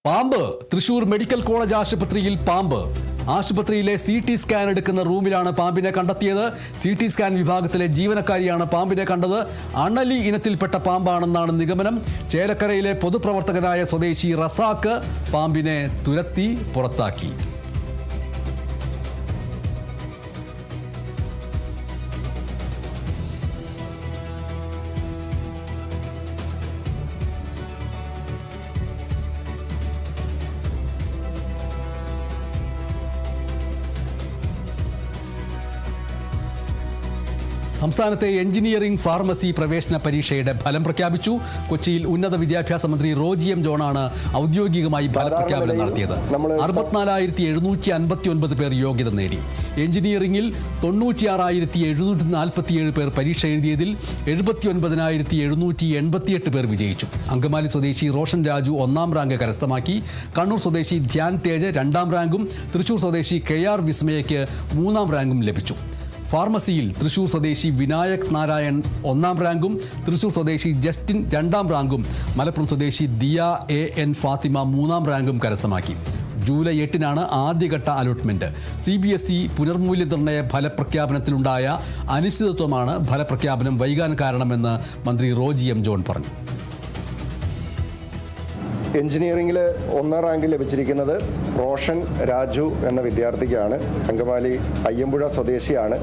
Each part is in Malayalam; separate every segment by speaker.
Speaker 1: പാമ്പ് തൃശൂർ മെഡിക്കൽ കോളേജ് ആശുപത്രിയിൽ പാമ്പ്. ആശുപത്രിയിലെ CT സ്കാൻ എടുക്കുന്ന റൂമിലാണ് പാമ്പിനെ കണ്ടെത്തിയത്. CT സ്കാൻ വിഭാഗത്തിലെ ജീവനക്കാരിയാണ് പാമ്പിനെ കണ്ടത്. അണലി ഇനത്തിൽപ്പെട്ട പാമ്പാണെന്നാണ് നിഗമനം. ചേലക്കരയിലെ പൊതുപ്രവർത്തകനായ സ്വദേശി റസാക്ക് പാമ്പിനെ തുരത്തി പുറത്താക്കി. സംസ്ഥാനത്തെ എഞ്ചിനീയറിംഗ് ഫാർമസി പ്രവേശന പരീക്ഷയുടെ ഫലം പ്രഖ്യാപിച്ചു. കൊച്ചിയിൽ ഉന്നത വിദ്യാഭ്യാസ മന്ത്രി റോജി എം ജോണാണ് ഔദ്യോഗികമായി ഫലപ്രഖ്യാപനം നടത്തിയത്. 64,759 പേർ യോഗ്യത നേടി. എഞ്ചിനീയറിംഗിൽ 96,747 പേർ പരീക്ഷ എഴുതിയതിൽ 79,788 പേർ വിജയിച്ചു. അങ്കമാലി സ്വദേശി റോഷൻ രാജു 1ാം റാങ്ക് കരസ്ഥമാക്കി. കണ്ണൂർ സ്വദേശി ധ്യാൻ തേജ് 2ാം റാങ്കും തൃശൂർ സ്വദേശി KR വിസ്മയയ്ക്ക് 3ാം റാങ്കും ലഭിച്ചു. ഫാർമസിയിൽ തൃശൂർ സ്വദേശി വിനായക് നാരായൺ 1ാം റാങ്കും തൃശൂർ സ്വദേശി ജസ്റ്റിൻ 2ാം റാങ്കും മലപ്പുറം സ്വദേശി ദിയ AN ഫാത്തിമ 3ാം റാങ്കും കരസ്ഥമാക്കി. ജൂലൈ 8-നാണ് ആദ്യഘട്ട അലോട്ട്മെന്റ്. CBSE പുനർമൂല്യനിർണ്ണയ ഫലപ്രഖ്യാപനത്തിലുണ്ടായ അനിശ്ചിതത്വമാണ് ഫലപ്രഖ്യാപനം വൈകാൻ കാരണമെന്ന് മന്ത്രി റോജി എം ജോൺ പറഞ്ഞു.
Speaker 2: എഞ്ചിനീയറിംഗിൽ 1ാം റാങ്ക് ലഭിച്ചിരിക്കുന്നത് റോഷൻ രാജു എന്ന വിദ്യാർത്ഥിക്കാണ്. അങ്കമാലി അയ്യമ്പുഴ സ്വദേശിയാണ്.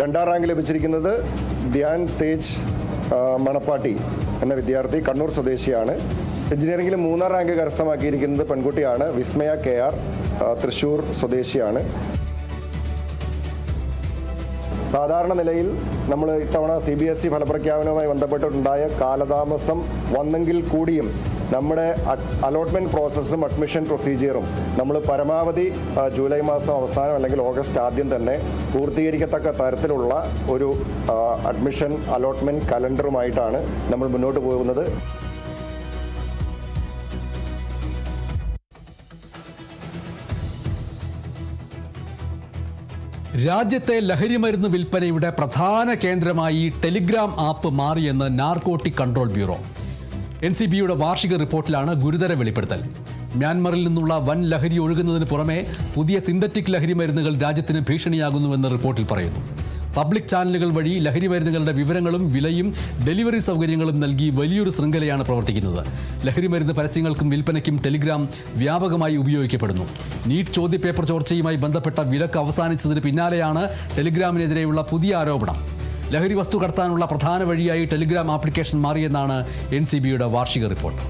Speaker 2: 2ാം റാങ്ക് ലഭിച്ചിരിക്കുന്നത് ധ്യാൻ തേജ് മണപ്പാട്ടി എന്ന വിദ്യാർത്ഥി കണ്ണൂർ സ്വദേശിയാണ്. എഞ്ചിനീയറിംഗിൽ 3ാം റാങ്ക് കരസ്ഥമാക്കിയിരിക്കുന്നത് പെൺകുട്ടിയാണ്. വിസ്മയ KR തൃശൂർ സ്വദേശിയാണ്. സാധാരണ നിലയിൽ നമ്മൾ ഇത്തവണ CBSE ഫലപ്രഖ്യാപനവുമായി ബന്ധപ്പെട്ടിട്ടുണ്ടായ കാലതാമസം വന്നെങ്കിൽ കൂടിയും നമ്മുടെ അലോട്ട്മെൻറ്റ് പ്രോസസ്സും അഡ്മിഷൻ പ്രൊസീജിയറും നമ്മൾ പരമാവധി ജൂലൈ മാസം അവസാനം അല്ലെങ്കിൽ ഓഗസ്റ്റ് ആദ്യം തന്നെ പൂർത്തീകരിക്കത്തക്ക തരത്തിലുള്ള ഒരു അഡ്മിഷൻ അലോട്ട്മെൻറ്റ് കലണ്ടറുമായിട്ടാണ് നമ്മൾ മുന്നോട്ട് പോകുന്നത്.
Speaker 1: രാജ്യത്തെ ലഹരിമരുന്ന് വിൽപ്പനയുടെ പ്രധാന കേന്ദ്രമായി ടെലിഗ്രാം ആപ്പ് മാറിയെന്ന് നാർക്കോട്ടിക് കൺട്രോൾ ബ്യൂറോ. NCBയുടെ വാർഷിക റിപ്പോർട്ടിലാണ് ഗുരുതര വെളിപ്പെടുത്തൽ. മ്യാൻമറിൽ നിന്നുള്ള വൻ ലഹരി ഒഴുകുന്നതിന് പുറമെ പുതിയ സിന്തറ്റിക് ലഹരി മരുന്നുകൾ രാജ്യത്തിന് ഭീഷണിയാകുന്നുവെന്ന് റിപ്പോർട്ടിൽ പറയുന്നു. പബ്ലിക് ചാനലുകൾ വഴി ലഹരി മരുന്നുകളുടെ വിവരങ്ങളും വിലയും ഡെലിവറി സൗകര്യങ്ങളും നൽകി വലിയൊരു ശൃംഖലയാണ് പ്രവർത്തിക്കുന്നത്. ലഹരി മരുന്ന് പരസ്യങ്ങൾക്കും വിൽപ്പനയ്ക്കും ടെലിഗ്രാം വ്യാപകമായി ഉപയോഗിക്കപ്പെടുന്നു. നീറ്റ് ചോദ്യപേപ്പർ ചോർച്ചയുമായി ബന്ധപ്പെട്ട വിലക്ക് അവസാനിച്ചതിന് പിന്നാലെയാണ് ടെലിഗ്രാമിനെതിരെയുള്ള പുതിയ ആരോപണം. ലഹരി വസ്തു കടത്താനുള്ള പ്രധാന വഴിയായി ടെലിഗ്രാം ആപ്ലിക്കേഷൻ മാറിയെന്നാണ് NCBയുടെ വാർഷിക റിപ്പോർട്ട്.